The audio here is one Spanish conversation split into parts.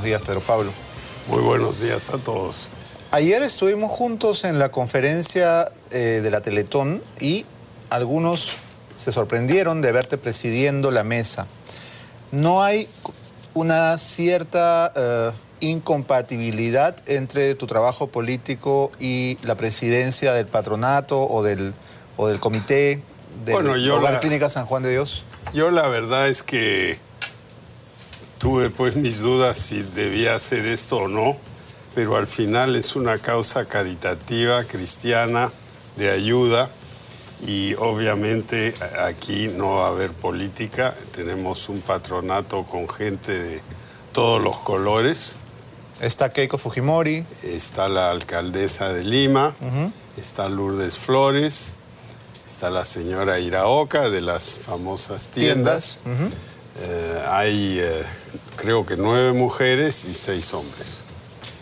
días, Pedro Pablo. Muy buenos días a todos. Ayer estuvimos juntos en la conferencia de la Teletón y algunos se sorprendieron de verte presidiendo la mesa. ¿No hay una cierta incompatibilidad entre tu trabajo político y la presidencia del patronato o del comité del Hogar Clínica San Juan de Dios? Yo la verdad es que tuve pues mis dudas si debía hacer esto o no, pero al final es una causa caritativa, cristiana, de ayuda, y obviamente aquí no va a haber política. Tenemos un patronato con gente de todos los colores. Está Keiko Fujimori. Está la alcaldesa de Lima, está Lourdes Flores, está la señora Iraoka de las famosas tiendas. Hay creo que 9 mujeres y 6 hombres.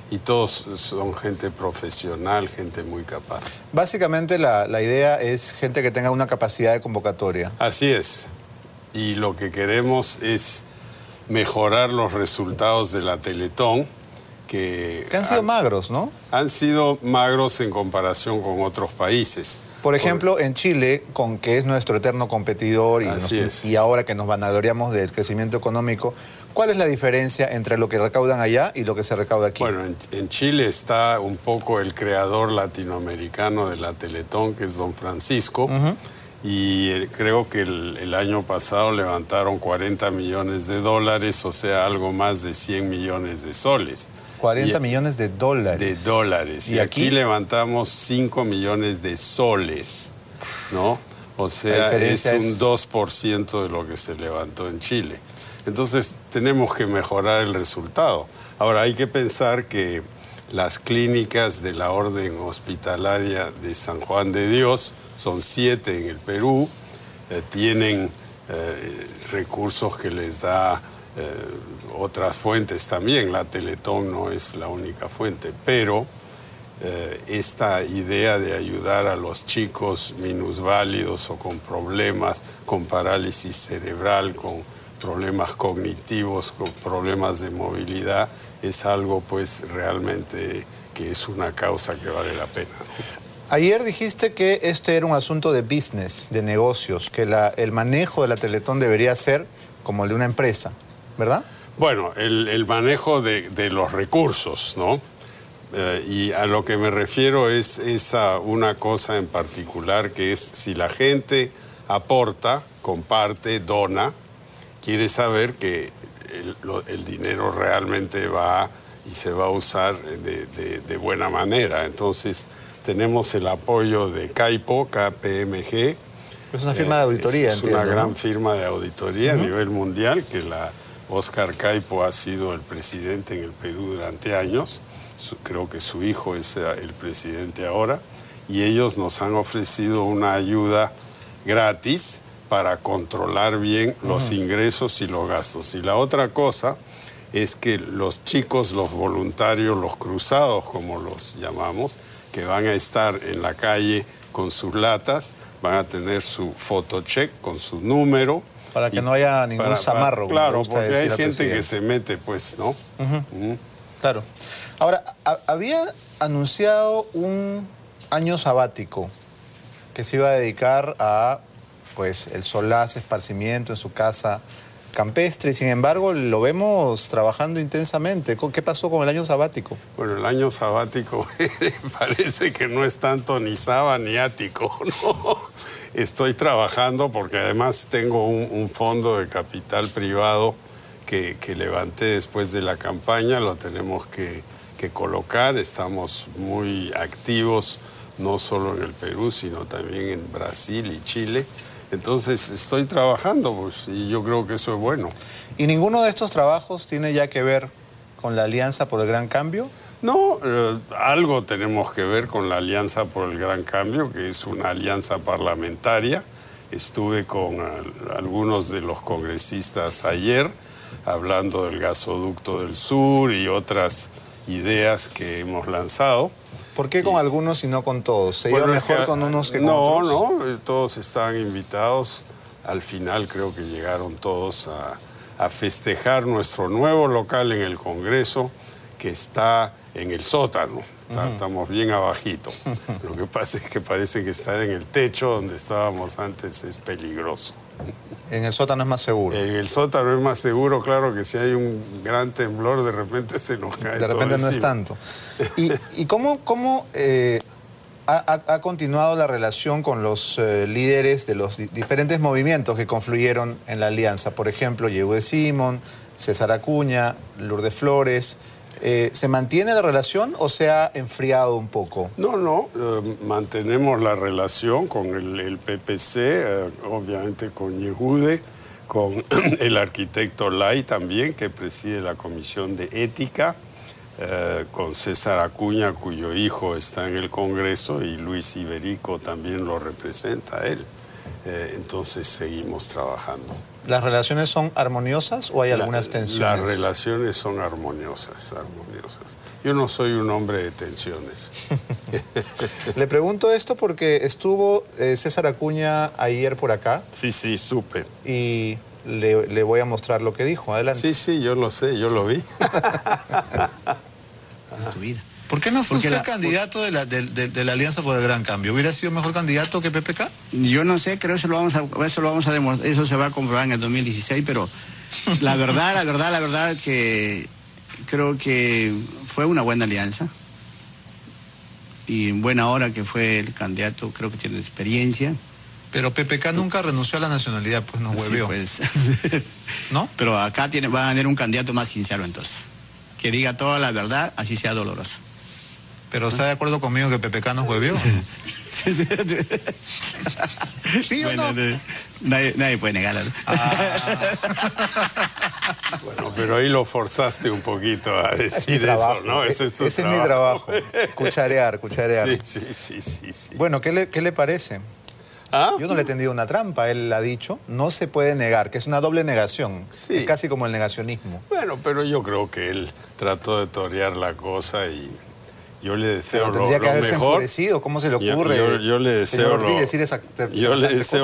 Y todos son gente profesional, gente muy capaz. Básicamente la idea es gente que tenga una capacidad de convocatoria. Así es. Y lo que queremos es mejorar los resultados de la Teletón, que han sido magros, ¿no? Han sido magros en comparación con otros países. Por ejemplo, en Chile, que es nuestro eterno competidor y ahora que nos vanagloriamos del crecimiento económico, ¿cuál es la diferencia entre lo que recaudan allá y lo que se recauda aquí? Bueno, en Chile está un poco el creador latinoamericano de la Teletón, que es don Francisco, y creo que el año pasado levantaron 40 millones de dólares, o sea, algo más de 100 millones de soles. 40 millones de dólares. De dólares. Y aquí levantamos 5 millones de soles, ¿no? O sea, es un 2% de lo que se levantó en Chile. Entonces, tenemos que mejorar el resultado. Ahora, hay que pensar que las clínicas de la Orden Hospitalaria de San Juan de Dios, son 7 en el Perú, tienen recursos que les da otras fuentes también. La Teletón no es la única fuente, pero esta idea de ayudar a los chicos minusválidos o con problemas, con parálisis cerebral, con problemas cognitivos, con problemas de movilidad, es algo pues realmente que es una causa que vale la pena. Ayer dijiste que este era un asunto de business, de negocios, que el manejo de la Teletón debería ser como el de una empresa, ¿verdad? Bueno, el manejo de los recursos, ¿no? Y a lo que me refiero es una cosa en particular, que es si la gente aporta, comparte, dona, quiere saber que el dinero realmente va y se va a usar de buena manera. Entonces, tenemos el apoyo de Caipo, KPMG. Es una firma de auditoría, entiendo. Es una gran firma de auditoría a nivel mundial, que Oscar Caipo ha sido el presidente en el Perú durante años. Creo que su hijo es el presidente ahora. Y ellos nos han ofrecido una ayuda gratis para controlar bien los ingresos y los gastos. Y la otra cosa es que los chicos, los voluntarios, los cruzados, como los llamamos, que van a estar en la calle con sus latas, van a tener su photocheck con su número. Para que no haya ningún zamarro. Claro, porque hay gente que se mete, pues, ¿no? Claro. Ahora, había anunciado un año sabático que se iba a dedicar a, pues, el solaz esparcimiento en su casa campestre, y sin embargo lo vemos trabajando intensamente. ¿Qué pasó con el año sabático? Bueno, el año sabático parece que no es tanto ni saba ni ático, ¿no? Estoy trabajando porque además tengo un fondo de capital privado que levanté después de la campaña, lo tenemos que colocar. Estamos muy activos, no solo en el Perú, sino también en Brasil y Chile. Entonces estoy trabajando, pues, y yo creo que eso es bueno. ¿Y ninguno de estos trabajos tiene ya que ver con la Alianza por el Gran Cambio? No, algo tenemos que ver con la Alianza por el Gran Cambio, que es una alianza parlamentaria. Estuve con algunos de los congresistas ayer hablando del gasoducto del sur y otras ideas que hemos lanzado. ¿Por qué con algunos y no con todos? ¿Se iba mejor con unos que con otros? No, todos estaban invitados. Al final creo que llegaron todos a festejar nuestro nuevo local en el Congreso, que está en el sótano. Estamos bien abajito. Lo que pasa es que parece que estar en el techo donde estábamos antes es peligroso. En el sótano es más seguro. En el sótano es más seguro, claro, que si hay un gran temblor, de repente se nos cae todo. De repente no es tanto. ¿Y cómo ha continuado la relación con los líderes de los diferentes movimientos que confluyeron en la alianza? Por ejemplo, Yehude Simón, César Acuña, Lourdes Flores. ¿Se mantiene la relación o se ha enfriado un poco? No, mantenemos la relación con el PPC, obviamente con Yehude, con el arquitecto Lai también, que preside la Comisión de Ética, con César Acuña, cuyo hijo está en el Congreso, y Luis Iberico también lo representa a él. Entonces seguimos trabajando. ¿Las relaciones son armoniosas o hay algunas tensiones? Las relaciones son armoniosas. Yo no soy un hombre de tensiones. Le pregunto esto porque estuvo César Acuña ayer por acá. Sí, supe. Y le voy a mostrar lo que dijo. Adelante. Sí, yo lo sé, yo lo vi. Tu vida. ¿Por qué no fue usted candidato de la Alianza por el Gran Cambio? ¿Hubiera sido mejor candidato que PPK? Yo no sé, creo que eso lo vamos a demostrar, eso se va a comprobar en el 2016, pero la verdad que creo que fue una buena alianza. Y en buena hora que fue el candidato, creo que tiene experiencia. Pero PPK nunca renunció a la nacionalidad, pues nos hueveó. Sí, pues. ¿No? Pero acá va a tener un candidato más sincero entonces. Que diga toda la verdad, así sea doloroso. ¿Pero está de acuerdo conmigo que PPK nos hueveó? ¿Sí o no? Nadie puede negarlo. Bueno, pero ahí lo forzaste un poquito a decir trabajo, eso, ¿no? Ese es mi trabajo. Cucharear. Sí. Bueno, ¿qué le parece? Yo no le he tendido una trampa, él ha dicho, no se puede negar, que es una doble negación, es casi como el negacionismo. Bueno, pero yo creo que él trató de torear la cosa y yo le deseo pero tendría lo que haberse mejor. enfurecido, ¿cómo se le ocurre? Yo le deseo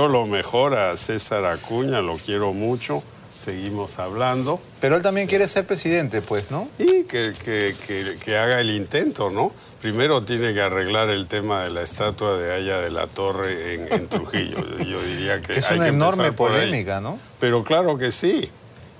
lo mejor a César Acuña, lo quiero mucho, seguimos hablando. Pero él también quiere ser presidente, pues, ¿no? Y que haga el intento, ¿no? Primero tiene que arreglar el tema de la estatua de Aya de la Torre en Trujillo. Yo diría que es una enorme polémica, ¿no? Pero claro que sí.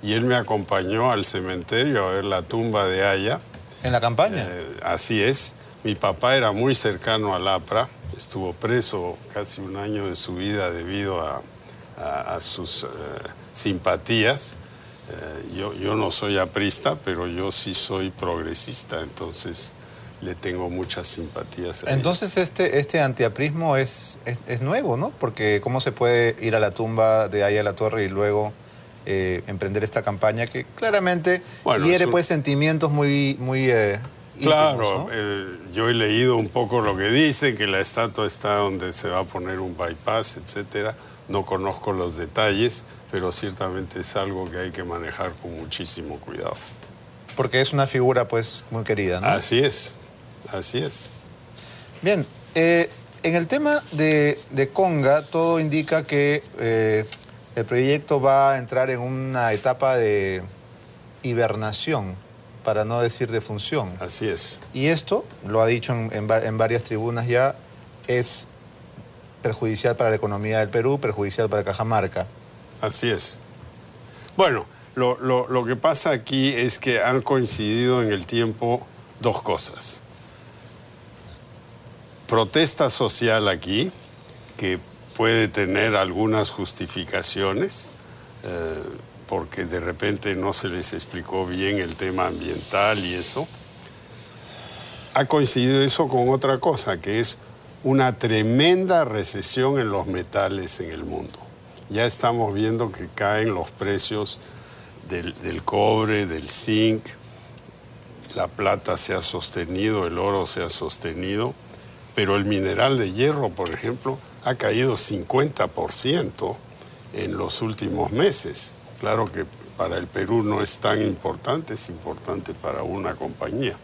Y él me acompañó al cementerio a ver la tumba de Aya. ¿En la campaña? Así es. Mi papá era muy cercano al APRA. Estuvo preso casi un año de su vida debido a sus simpatías. Yo no soy aprista, pero yo sí soy progresista, entonces le tengo muchas simpatías a Entonces este antiaprismo es nuevo, ¿no? Porque ¿cómo se puede ir a la tumba de Aya de la Torre y luego emprender esta campaña que claramente hiere pues sentimientos muy íntimos, claro, ¿no? Yo he leído un poco lo que dicen, que la estatua está donde se va a poner un bypass, etcétera. No conozco los detalles, pero ciertamente es algo que hay que manejar con muchísimo cuidado. Porque es una figura pues muy querida, ¿no? Así es. Bien, en el tema de Conga, todo indica que el proyecto va a entrar en una etapa de hibernación, para no decir de función. Así es. Y esto, lo ha dicho en varias tribunas ya, es perjudicial para la economía del Perú, perjudicial para Cajamarca. Así es. Bueno, lo que pasa aquí es que han coincidido en el tiempo dos cosas. Protesta social aquí, que puede tener algunas justificaciones, porque de repente no se les explicó bien el tema ambiental y eso. Ha coincidido eso con otra cosa, que es una tremenda recesión en los metales en el mundo. Ya estamos viendo que caen los precios del cobre, del zinc, la plata se ha sostenido, el oro se ha sostenido, pero el mineral de hierro, por ejemplo, ha caído 50% en los últimos meses. Claro que para el Perú no es tan importante, es importante para una compañía.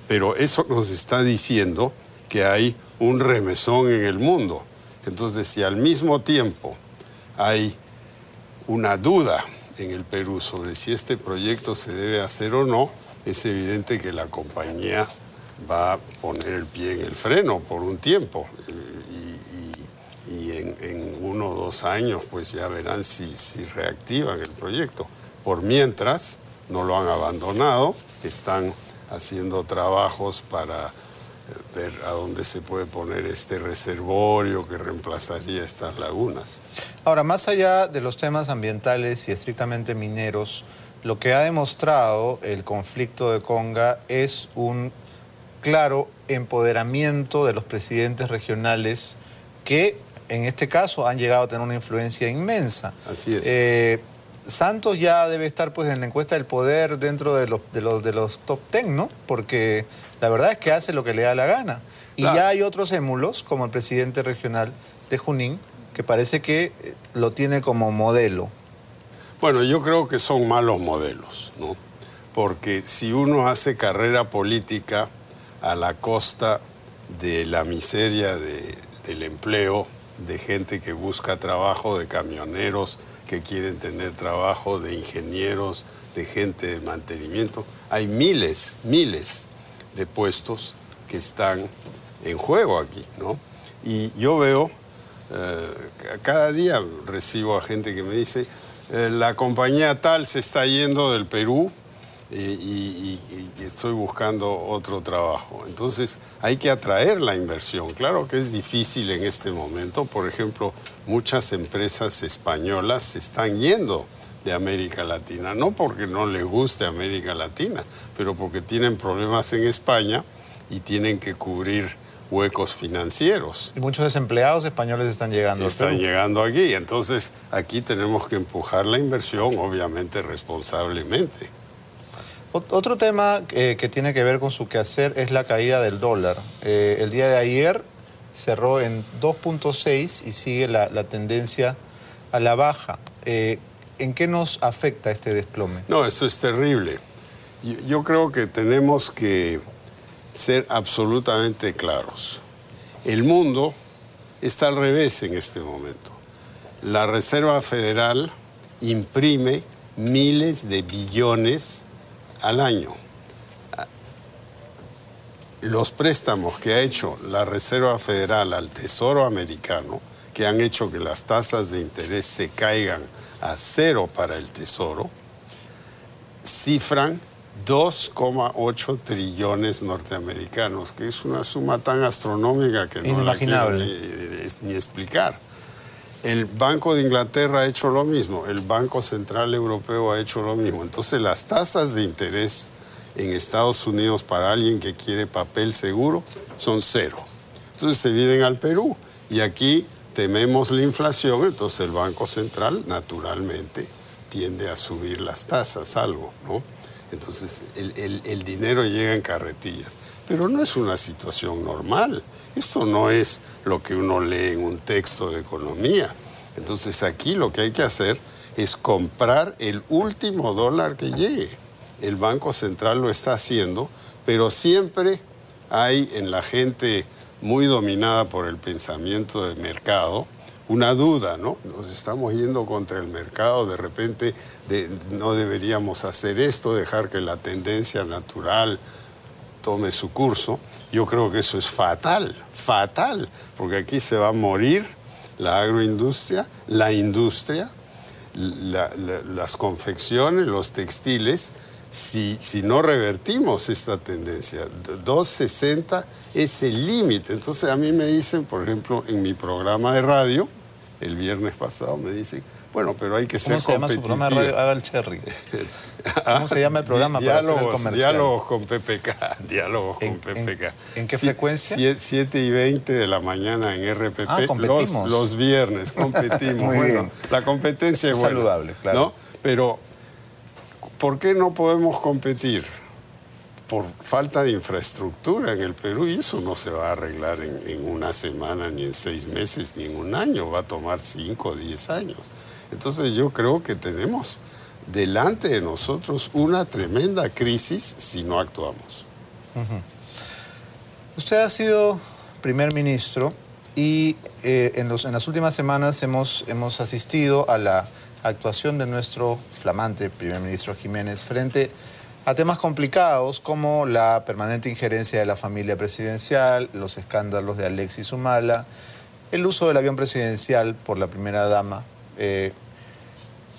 Pero eso nos está diciendo que hay un remesón en el mundo. Entonces, si al mismo tiempo hay una duda en el Perú sobre si este proyecto se debe hacer o no, es evidente que la compañía va a poner el pie en el freno por un tiempo. Y en 1 o 2 años pues ya verán si reactivan el proyecto. Por mientras no lo han abandonado, están haciendo trabajos para ver a dónde se puede poner este reservorio que reemplazaría estas lagunas. Ahora, más allá de los temas ambientales y estrictamente mineros, lo que ha demostrado el conflicto de Conga es un claro empoderamiento de los presidentes regionales que, en este caso, han llegado a tener una influencia inmensa. Así es. Santos ya debe estar pues en la encuesta del poder dentro de los top 10, ¿no? Porque la verdad es que hace lo que le da la gana. Y claro, ya hay otros émulos, como el presidente regional de Junín, que parece que lo tiene como modelo. Bueno, yo creo que son malos modelos, ¿no? Porque si uno hace carrera política a la costa de la miseria del empleo, de gente que busca trabajo, de camioneros que quieren tener trabajo, de ingenieros, de gente de mantenimiento. Hay miles de puestos que están en juego aquí, ¿no? Y yo veo, cada día recibo a gente que me dice, la compañía tal se está yendo del Perú y estoy buscando otro trabajo. Entonces hay que atraer la inversión. Claro que es difícil en este momento. Por ejemplo, muchas empresas españolas se están yendo de América Latina, no porque no les guste América Latina, pero porque tienen problemas en España y tienen que cubrir huecos financieros. Y muchos desempleados españoles están llegando. Están llegando aquí. Entonces aquí tenemos que empujar la inversión, obviamente responsablemente. Otro tema que tiene que ver con su quehacer es la caída del dólar. El día de ayer cerró en 2.6 y sigue la tendencia a la baja. ¿En qué nos afecta este desplome? No, esto es terrible. Yo creo que tenemos que ser absolutamente claros. El mundo está al revés en este momento. La Reserva Federal imprime miles de billones al año. Los préstamos que ha hecho la Reserva Federal al Tesoro americano, que han hecho que las tasas de interés se caigan a 0 para el Tesoro, cifran 2,8 trillones norteamericanos, que es una suma tan astronómica que no la quiero ni explicar. El Banco de Inglaterra ha hecho lo mismo, el Banco Central Europeo ha hecho lo mismo. Entonces las tasas de interés en Estados Unidos para alguien que quiere papel seguro son 0. Entonces se vienen al Perú y aquí tememos la inflación, entonces el Banco Central naturalmente tiende a subir las tasas algo, ¿no? Entonces el dinero llega en carretillas. Pero no es una situación normal. Esto no es lo que uno lee en un texto de economía. Entonces aquí lo que hay que hacer es comprar el último dólar que llegue. El Banco Central lo está haciendo, pero siempre hay en la gente muy dominada por el pensamiento del mercado una duda, ¿no? Nos estamos yendo contra el mercado, de repente no deberíamos hacer esto, dejar que la tendencia natural tome su curso. Yo creo que eso es fatal, porque aquí se va a morir la agroindustria, la industria, las confecciones, los textiles, si no revertimos esta tendencia. 2.60 es el límite. Entonces a mí me dicen, por ejemplo, en mi programa de radio, el viernes pasado, me dicen, bueno, pero hay que ser competitivo. ¿Cómo se llama su programa de radio? Haga el cherry. ¿Cómo se llama el programa para hacer el comercial? Diálogos con PPK. Diálogos con PPK. ¿En qué frecuencia? 7:20 de la mañana en RPP. Ah, competimos. Los viernes competimos. Muy bien. La competencia es buena, saludable, claro. ¿no? Pero, ¿por qué no podemos competir? Por falta de infraestructura en el Perú, y eso no se va a arreglar en una semana, ni en 6 meses, ni en un año. Va a tomar 5 o 10 años. Entonces yo creo que tenemos delante de nosotros una tremenda crisis si no actuamos. Usted ha sido primer ministro y en las últimas semanas hemos asistido a la actuación de nuestro flamante primer ministro Jiménez frente a temas complicados como la permanente injerencia de la familia presidencial, los escándalos de Alexis Humala, el uso del avión presidencial por la primera dama.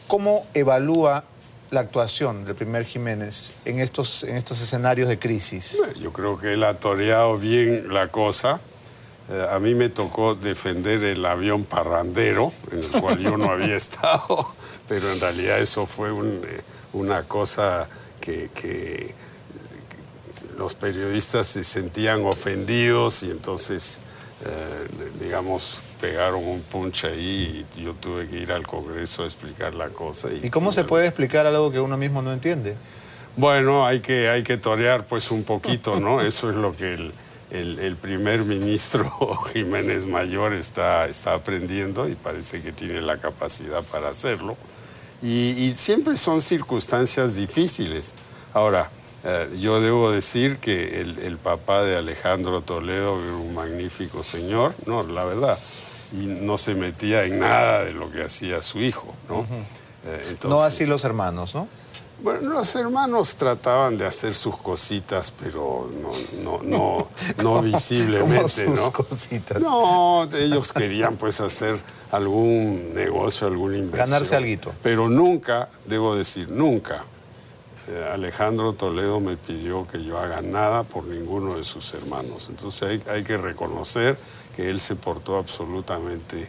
¿Cómo evalúa la actuación del primer Jiménez en estos escenarios de crisis? Yo creo que él ha toreado bien la cosa. A mí me tocó defender el avión parrandero, en el cual yo no había estado, pero en realidad eso fue una cosa que los periodistas se sentían ofendidos y entonces, digamos, pegaron un punch ahí y yo tuve que ir al Congreso a explicar la cosa. ¿Y cómo se puede explicar algo que uno mismo no entiende? Bueno, hay que torear pues un poquito, ¿no? Eso es lo que el primer ministro Jiménez Mayor está aprendiendo y parece que tiene la capacidad para hacerlo. Y siempre son circunstancias difíciles. Ahora, yo debo decir que el papá de Alejandro Toledo era un magnífico señor, no, la verdad, y no se metía en nada de lo que hacía su hijo, ¿no? Entonces, no así los hermanos, ¿no? Bueno, los hermanos trataban de hacer sus cositas, pero no visiblemente, ¿Cómo sus ¿no? Cositas? No, ellos querían pues hacer algún negocio, alguna inversión. Ganarse alguito. Pero nunca, debo decir, nunca, Alejandro Toledo me pidió que yo haga nada por ninguno de sus hermanos. Entonces hay que reconocer que él se portó absolutamente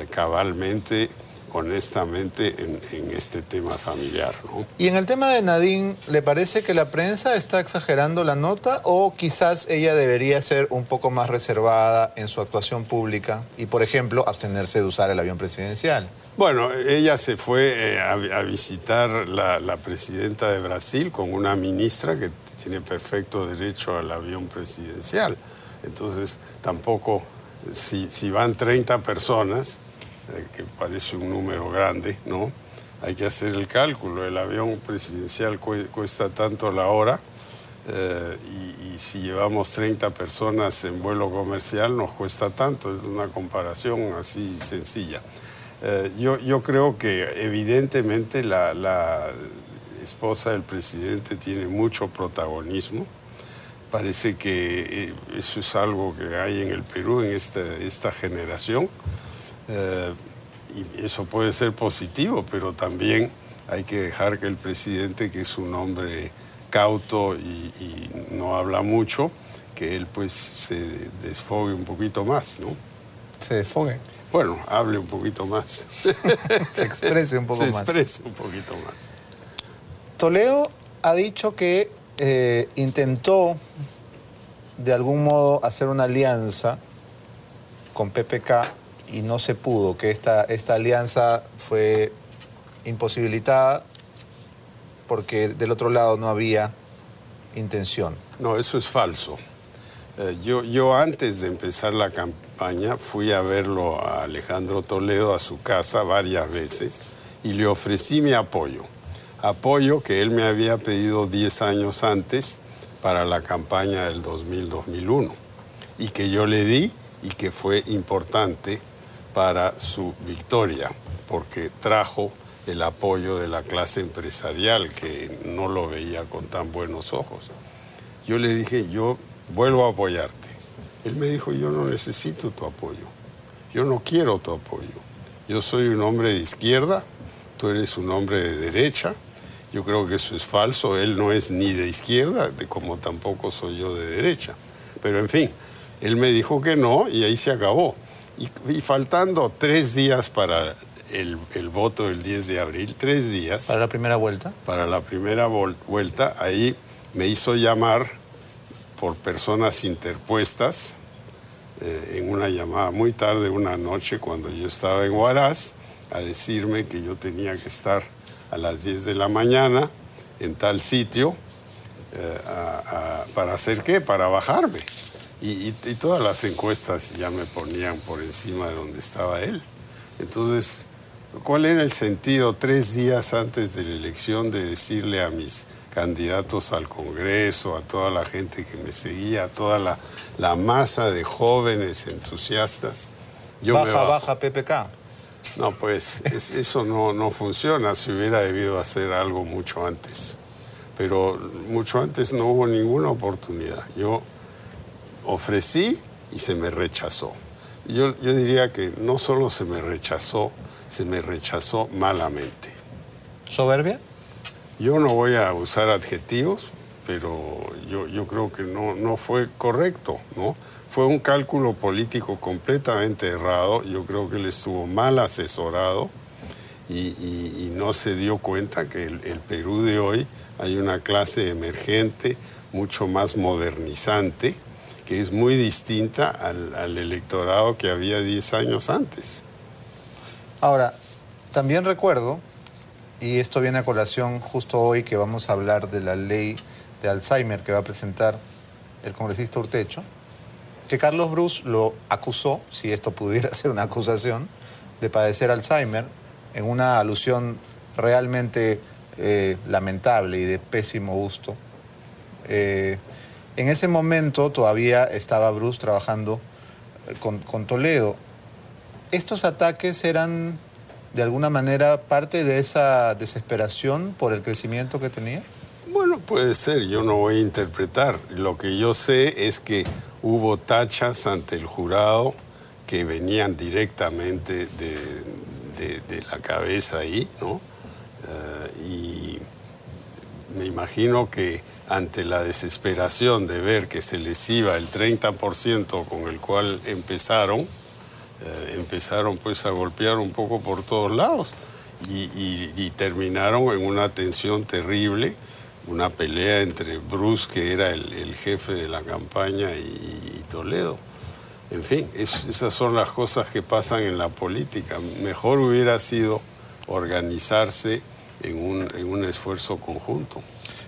cabalmente, honestamente, en este tema familiar, ¿no? Y en el tema de Nadine, ¿le parece que la prensa está exagerando la nota o quizás ella debería ser un poco más reservada en su actuación pública y, por ejemplo, abstenerse de usar el avión presidencial? Bueno, ella se fue a visitar la presidenta de Brasil con una ministra que tiene perfecto derecho al avión presidencial. Entonces, tampoco, si van 30 personas, que parece un número grande, ¿no? Hay que hacer el cálculo. El avión presidencial cuesta tanto la hora y si llevamos 30 personas en vuelo comercial nos cuesta tanto. Es una comparación así sencilla. Yo creo que evidentemente la esposa del presidente tiene mucho protagonismo. Parece que eso es algo que hay en el Perú, en esta generación. Y eso puede ser positivo, pero también hay que dejar que el presidente, que es un hombre cauto y no habla mucho, que él pues se desfogue un poquito más, ¿no? ¿Se desfogue? Bueno, hable un poquito más. Se exprese un poco más. Se exprese un poquito más. Toledo ha dicho que intentó de algún modo hacer una alianza con PPK y no se pudo, que esta alianza fue imposibilitada porque del otro lado no había intención. No, eso es falso. Yo antes de empezar la campaña fui a verlo a Alejandro Toledo a su casa varias veces y le ofrecí mi apoyo. Apoyo que él me había pedido 10 años antes para la campaña del 2000-2001 y que yo le di y que fue importante para su victoria, porque trajo el apoyo de la clase empresarial que no lo veía con tan buenos ojos. Yo le dije, yo vuelvo a apoyarte. Él me dijo, yo no necesito tu apoyo, yo no quiero tu apoyo. Yo soy un hombre de izquierda, tú eres un hombre de derecha. Yo creo que eso es falso, él no es ni de izquierda, como tampoco soy yo de derecha. Pero en fin, él me dijo que no y ahí se acabó. Y faltando 3 días para el voto del 10 de abril, 3 días... ¿Para la primera vuelta? Para la primera vuelta, ahí me hizo llamar por personas interpuestas en una llamada muy tarde, una noche, cuando yo estaba en Huaraz, a decirme que yo tenía que estar a las 10 de la mañana en tal sitio. ¿Para hacer qué? Para bajarme. Y todas las encuestas ya me ponían por encima de donde estaba él. Entonces, ¿cuál era el sentido 3 días antes de la elección de decirle a mis candidatos al Congreso, a toda la gente que me seguía, a toda la masa de jóvenes entusiastas? Baja PPK. No, pues eso no funciona. Se hubiera debido hacer algo mucho antes. Pero mucho antes no hubo ninguna oportunidad. Yo ofrecí y se me rechazó. Yo diría que no solo se me rechazó malamente. ¿Soberbia? Yo no voy a usar adjetivos, pero yo creo que no fue correcto, ¿no? Fue un cálculo político completamente errado. Yo creo que él estuvo mal asesorado y no se dio cuenta que el Perú de hoy hay una clase emergente, mucho más modernizante, que es muy distinta al electorado que había 10 años antes. Ahora, también recuerdo, y esto viene a colación justo hoy que vamos a hablar de la ley de Alzheimer que va a presentar el congresista Urtecho, que Carlos Brus lo acusó, si esto pudiera ser una acusación, de padecer Alzheimer, en una alusión realmente lamentable y de pésimo gusto. En ese momento todavía estaba Brus trabajando con Toledo. ¿Estos ataques eran de alguna manera parte de esa desesperación por el crecimiento que tenía? Bueno, puede ser, yo no voy a interpretar. Lo que yo sé es que hubo tachas ante el jurado que venían directamente de la cabeza ahí, ¿no? Y me imagino que ante la desesperación de ver que se les iba el 30% con el cual empezaron pues a golpear un poco por todos lados y terminaron en una tensión terrible, una pelea entre Brus, que era el jefe de la campaña, y Toledo. En fin, esas son las cosas que pasan en la política. Mejor hubiera sido organizarse en un esfuerzo conjunto.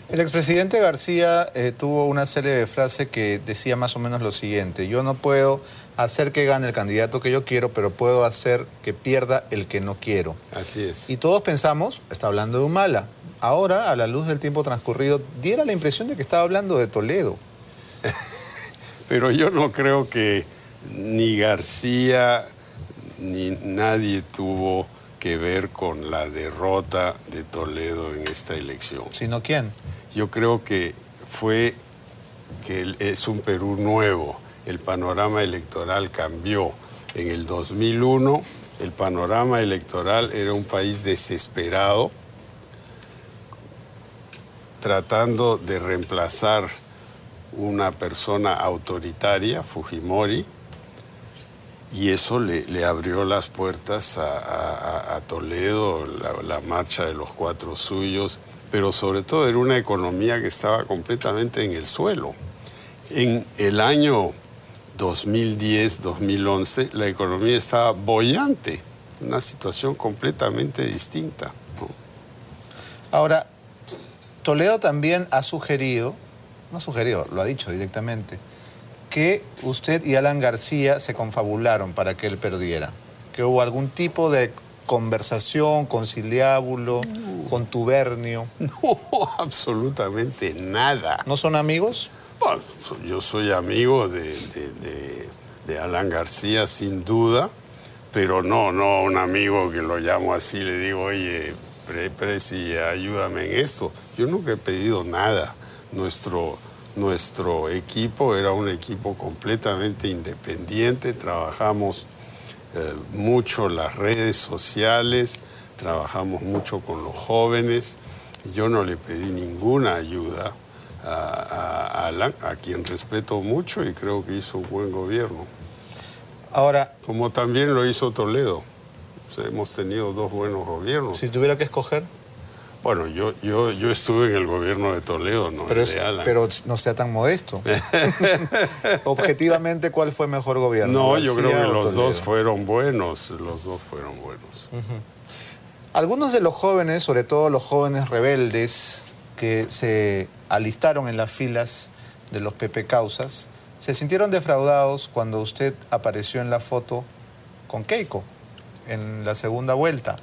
El expresidente García tuvo una serie de frases que decía más o menos lo siguiente: yo no puedo hacer que gane el candidato que yo quiero, pero puedo hacer que pierda el que no quiero. Así es. Y todos pensamos, está hablando de Humala. Ahora, a la luz del tiempo transcurrido, diera la impresión de que estaba hablando de Toledo. Pero yo no creo que ni García ni nadie tuvo que ver con la derrota de Toledo en esta elección. ¿Sino quién? Yo creo que fue que es un Perú nuevo. El panorama electoral cambió. En el 2001, el panorama electoral era un país desesperado, tratando de reemplazar una persona autoritaria, Fujimori, y eso le abrió las puertas a Toledo, la marcha de los 4 suyos, pero sobre todo era una economía que estaba completamente en el suelo. En el año 2010, 2011, la economía estaba boyante, una situación completamente distinta, ¿no? Ahora, Toledo también ha sugerido, no sugerido, lo ha dicho directamente, que usted y Alan García se confabularon para que él perdiera, que hubo algún tipo de conversación, conciliábulo, contubernio. No, absolutamente nada. ¿No son amigos? Bueno, yo soy amigo de Alan García, sin duda, pero no un amigo que lo llamo así, le digo, oye, Presi, ayúdame en esto. Yo nunca he pedido nada. Nuestro equipo era un equipo completamente independiente, trabajamos mucho las redes sociales, trabajamos mucho con los jóvenes. Yo no le pedí ninguna ayuda a Alan, a quien respeto mucho y creo que hizo un buen gobierno. Ahora, como también lo hizo Toledo. O sea, hemos tenido 2 buenos gobiernos. Si tuviera que escoger. Bueno, yo estuve en el gobierno de Toledo, no pero el de Alan. Pero no sea tan modesto. Objetivamente, ¿cuál fue mejor gobierno? No, yo creo que los dos fueron buenos. Los dos fueron buenos. Algunos de los jóvenes, sobre todo los jóvenes rebeldes que se alistaron en las filas de los PP Causas, se sintieron defraudados cuando usted apareció en la foto con Keiko en la segunda vuelta.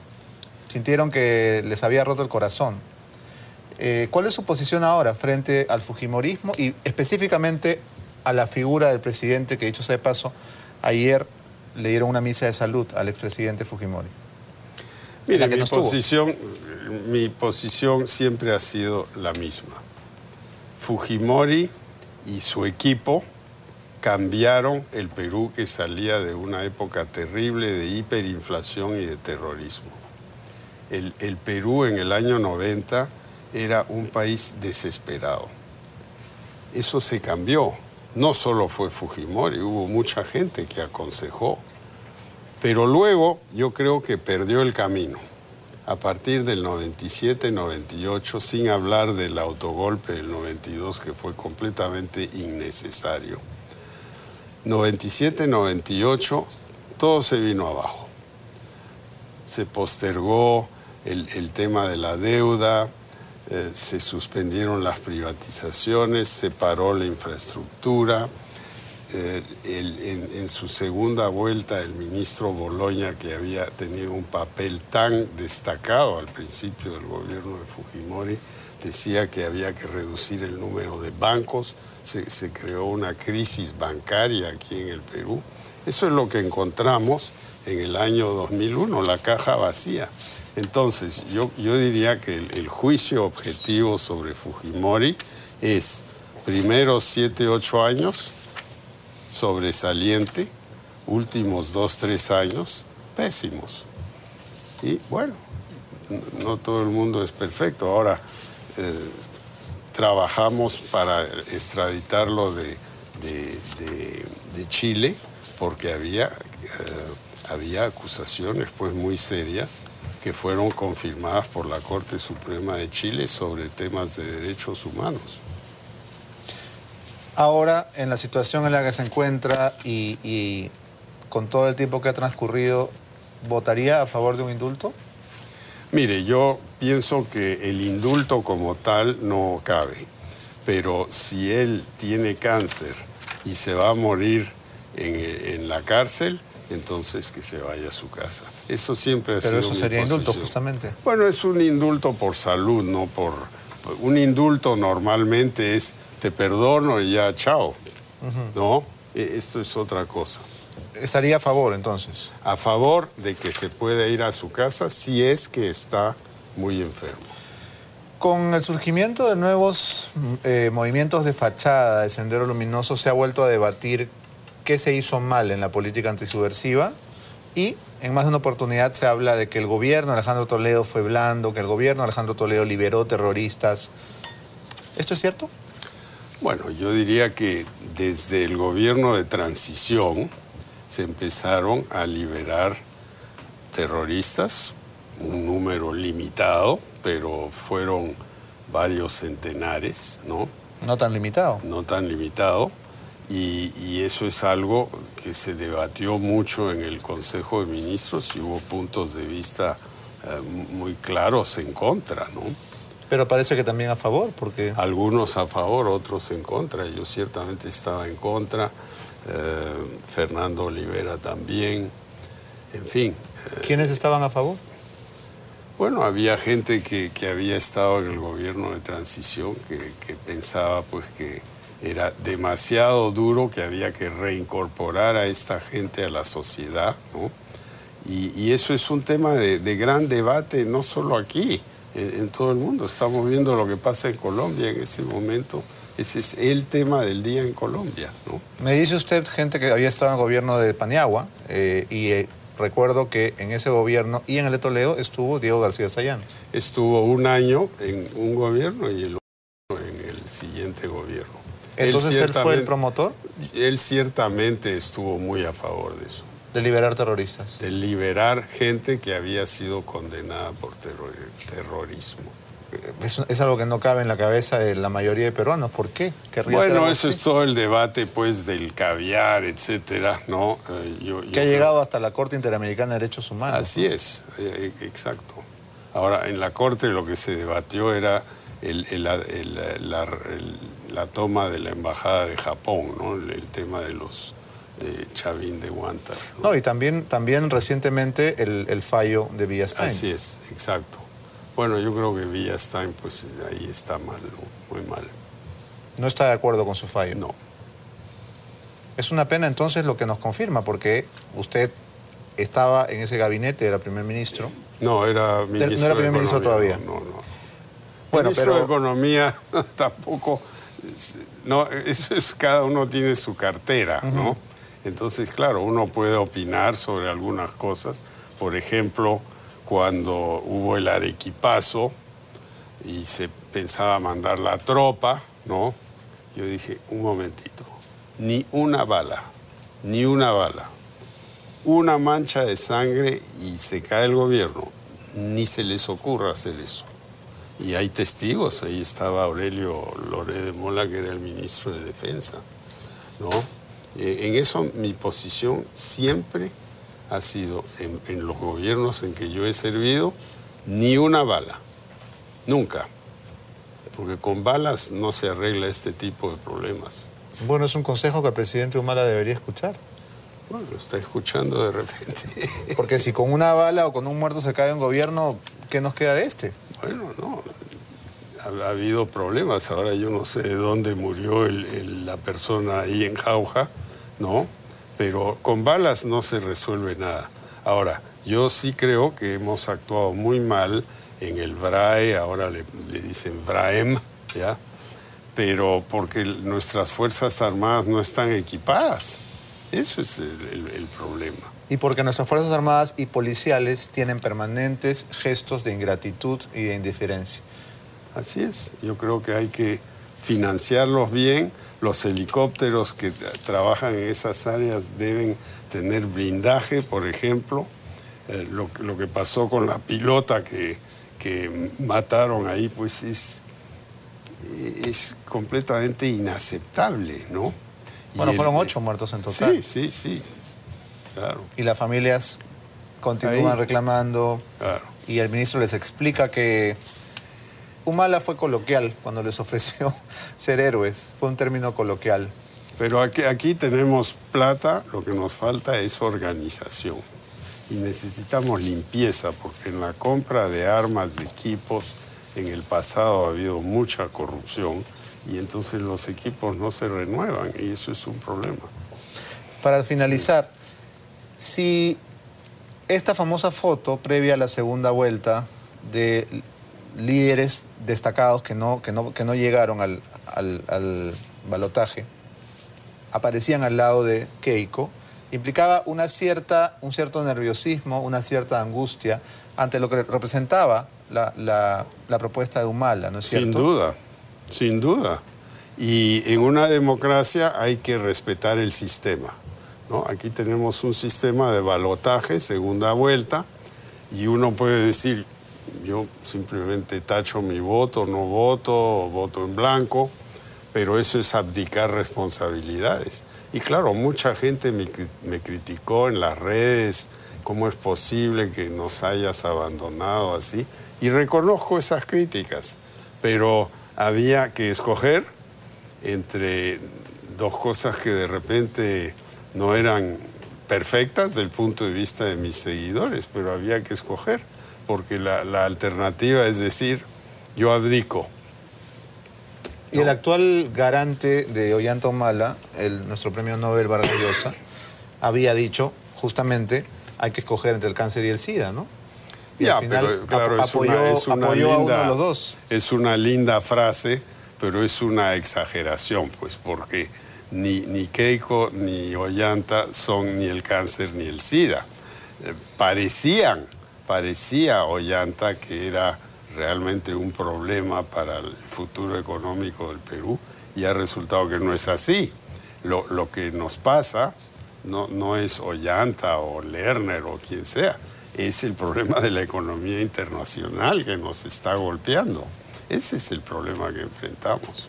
Sintieron que les había roto el corazón. ¿Cuál es su posición ahora frente al fujimorismo y específicamente a la figura del presidente que, dicho sea de paso, ayer le dieron una misa de salud al expresidente Fujimori? Mire, mi posición siempre ha sido la misma. Fujimori y su equipo cambiaron el Perú, que salía de una época terrible de hiperinflación y de terrorismo. El Perú en el año 90 era un país desesperado. Eso se cambió. No solo fue Fujimori, hubo mucha gente que aconsejó. Pero luego yo creo que perdió el camino. A partir del 97, 98, sin hablar del autogolpe del 92, que fue completamente innecesario. 97, 98, todo se vino abajo. Se postergó el tema de la deuda, se suspendieron las privatizaciones, se paró la infraestructura. En su segunda vuelta, el ministro Boloña, que había tenido un papel tan destacado al principio del gobierno de Fujimori, decía que había que reducir el número de bancos. Se creó una crisis bancaria aquí en el Perú. Eso es lo que encontramos en el año 2001, la caja vacía. Entonces, yo diría que el juicio objetivo sobre Fujimori es, primero 7, 8 años, sobresaliente, últimos 2, 3 años, pésimos. Y bueno, no todo el mundo es perfecto. Ahora trabajamos para extraditarlo de Chile porque había acusaciones pues muy serias que fueron confirmadas por la Corte Suprema de Chile sobre temas de derechos humanos. Ahora, en la situación en la que se encuentra y con todo el tiempo que ha transcurrido, ¿votaría a favor de un indulto? Mire, yo pienso que el indulto como tal no cabe, pero si él tiene cáncer y se va a morir en la cárcel, entonces que se vaya a su casa. Eso siempre ha sido mi posición. Pero eso sería indulto, justamente. Bueno, es un indulto por salud, no por... Un indulto normalmente es te perdono y ya, chao. ¿No? Esto es otra cosa. ¿Estaría a favor, entonces? A favor de que se pueda ir a su casa si es que está muy enfermo. Con el surgimiento de nuevos movimientos de fachada de Sendero Luminoso, se ha vuelto a debatir qué se hizo mal en la política antisubversiva y en más de una oportunidad se habla de que el gobierno de Alejandro Toledo fue blando, que el gobierno de Alejandro Toledo liberó terroristas. ¿Esto es cierto? Bueno, yo diría que desde el gobierno de transición se empezaron a liberar terroristas, un número limitado, pero fueron varios centenares, ¿no? No tan limitado. No tan limitado. Y eso es algo que se debatió mucho en el Consejo de Ministros y hubo puntos de vista muy claros en contra, ¿no? Pero parece que también a favor, porque... Algunos a favor, otros en contra. Yo ciertamente estaba en contra, Fernando Olivera también, en fin. ¿Quiénes estaban a favor? Bueno, había gente que había estado en el gobierno de transición que pensaba pues que era demasiado duro, que había que reincorporar a esta gente a la sociedad, ¿no? Y eso es un tema de gran debate, no solo aquí, en todo el mundo. Estamos viendo lo que pasa en Colombia en este momento. Ese es el tema del día en Colombia, ¿no? Me dice usted gente que había estado en el gobierno de Paniagua recuerdo que en ese gobierno y en el de Toledo estuvo Diego García Sayán. Estuvo un año en un gobierno y el otro en el siguiente gobierno. ¿Entonces él fue el promotor? Él ciertamente estuvo muy a favor de eso. De liberar terroristas. De liberar gente que había sido condenada por terrorismo. Es algo que no cabe en la cabeza de la mayoría de peruanos. ¿Por qué? Bueno, eso es todo el debate, pues, del caviar, etcétera, ¿no? Que ha llegado hasta la Corte Interamericana de Derechos Humanos. Así, ¿no? Es, exacto. Ahora, en la Corte lo que se debatió era la toma de la Embajada de Japón, ¿no? El tema de Chavín de Huántar, ¿no? No, y también recientemente el fallo de Villestein. Así es, exacto. Bueno, yo creo que Villestein, pues ahí está mal, ¿no? Muy mal. ¿No está de acuerdo con su fallo? No. Es una pena entonces lo que nos confirma, porque usted estaba en ese gabinete, era primer ministro. No, era ministro no era primer ministro todavía. No. Bueno, ministro de Economía tampoco... No, eso es, cada uno tiene su cartera, ¿no? Entonces, claro, uno puede opinar sobre algunas cosas. Por ejemplo, cuando hubo el Arequipazo y se pensaba mandar la tropa, ¿no? Yo dije, un momentito, ni una bala, una mancha de sangre y se cae el gobierno, ni se les ocurra hacer eso. Y hay testigos, ahí estaba Aurelio Loré de Mola, que era el ministro de Defensa, ¿no? En eso mi posición siempre ha sido, en los gobiernos en que yo he servido, ni una bala, nunca. Porque con balas no se arregla este tipo de problemas. Bueno, es un consejo que el presidente Humala debería escuchar. Bueno, lo está escuchando de repente. Porque si con una bala o con un muerto se cae un gobierno, ¿qué nos queda de este? Bueno, no. Ha habido problemas. Ahora yo no sé de dónde murió la persona ahí en Jauja, ¿no? Pero con balas no se resuelve nada. Ahora, yo sí creo que hemos actuado muy mal en el BRAE, ahora le dicen BRAEM, ¿ya? Pero porque nuestras Fuerzas Armadas no están equipadas. Eso es el problema. Y porque nuestras Fuerzas Armadas y policiales tienen permanentes gestos de ingratitud y de indiferencia. Así es. Yo creo que hay que financiarlos bien. Los helicópteros que trabajan en esas áreas deben tener blindaje, por ejemplo. Lo que pasó con la pilota que mataron ahí, pues es completamente inaceptable, ¿no? Bueno, fueron 8 muertos en total. Sí, claro. Y las familias continúan reclamando. Claro. Y el ministro les explica que Humala fue coloquial cuando les ofreció ser héroes. Fue un término coloquial. Pero aquí tenemos plata, lo que nos falta es organización. Y necesitamos limpieza, porque en la compra de armas, de equipos, en el pasado ha habido mucha corrupción y entonces los equipos no se renuevan y eso es un problema. Para finalizar, si esta famosa foto previa a la segunda vuelta de líderes destacados que no llegaron al balotaje aparecían al lado de Keiko, implicaba un cierto nerviosismo, una cierta angustia ante lo que representaba la propuesta de Humala, ¿no es cierto? Sin duda. Y en una democracia hay que respetar el sistema, ¿no? Aquí tenemos un sistema de balotaje, segunda vuelta, y uno puede decir, yo simplemente tacho mi voto, no voto, o voto en blanco, pero eso es abdicar responsabilidades. Y claro, mucha gente me criticó en las redes, cómo es posible que nos hayas abandonado así, y reconozco esas críticas, pero había que escoger entre dos cosas que de repente no eran perfectas desde el punto de vista de mis seguidores, pero había que escoger, porque la alternativa es decir, yo abdico. Y el actual garante de Ollanta Humala, nuestro premio Nobel Vargas Llosa, había dicho justamente hay que escoger entre el cáncer y el SIDA, ¿no? Y al final pero claro, apoyó a uno de los dos. Es una linda frase, pero es una exageración, pues, porque ni Keiko ni Ollanta son ni el cáncer ni el SIDA. Parecía Ollanta que era realmente un problema para el futuro económico del Perú y ha resultado que no es así. Lo que nos pasa no es Ollanta o Lerner o quien sea, es el problema de la economía internacional que nos está golpeando. Ese es el problema que enfrentamos.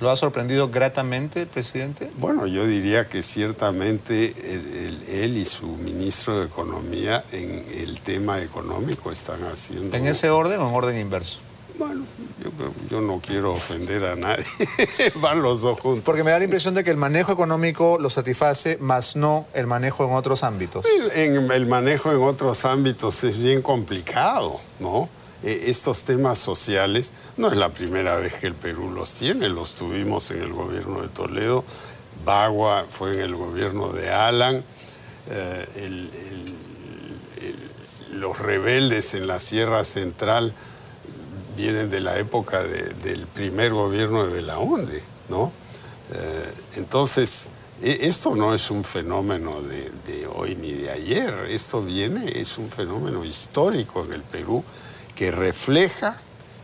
¿Lo ha sorprendido gratamente el presidente? Bueno, yo diría que ciertamente él y su ministro de Economía en el tema económico están haciendo... ¿En ese orden o en orden inverso? Bueno, yo no quiero ofender a nadie. Van los dos juntos. Porque me da la impresión de que el manejo económico lo satisface, más no el manejo en otros ámbitos. El manejo en otros ámbitos es bien complicado, ¿no? Estos temas sociales, no es la primera vez que el Perú los tiene, los tuvimos en el gobierno de Toledo, Bagua fue en el gobierno de Alan, los rebeldes en la Sierra Central vienen de la época del primer gobierno de Belaúnde, ¿no? Entonces, esto no es un fenómeno de hoy ni de ayer. Esto es un fenómeno histórico en el Perú que refleja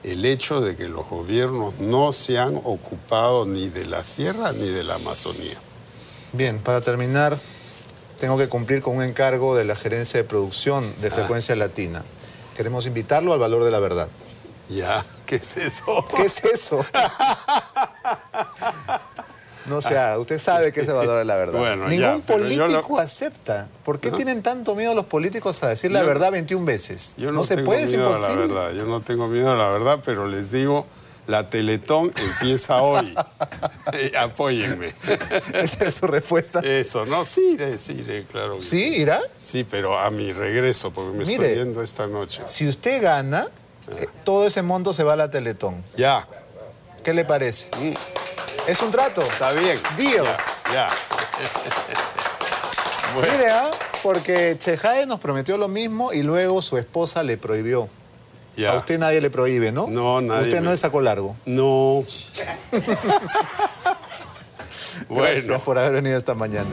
el hecho de que los gobiernos no se han ocupado ni de la sierra ni de la Amazonía. Bien, para terminar, tengo que cumplir con un encargo de la Gerencia de Producción de Frecuencia Latina. Queremos invitarlo al Valor de la Verdad. Ya, ¿qué es eso? ¿Qué es eso? No sé, usted sabe que es el valor de la verdad. Bueno, ningún político acepta. ¿Por qué tienen tanto miedo los políticos a decir la verdad 21 veces? No se puede, es imposible. A la verdad. Yo no tengo miedo a la verdad, pero les digo, la Teletón empieza hoy. Apóyenme. ¿Esa es su respuesta? Eso, no, sí iré, claro. ¿Sí, irá? Sí, pero a mi regreso, porque me estoy yendo esta noche. Si usted gana, todo ese monto se va a la Teletón. Ya. ¿Qué le parece? Es un trato. Está bien. Deal. Ya. Bueno. Mire, porque Chejae nos prometió lo mismo y luego su esposa le prohibió. Ya. A usted nadie le prohíbe, ¿no? No, nadie. Usted no le sacó largo. No. Bueno. Gracias por haber venido esta mañana.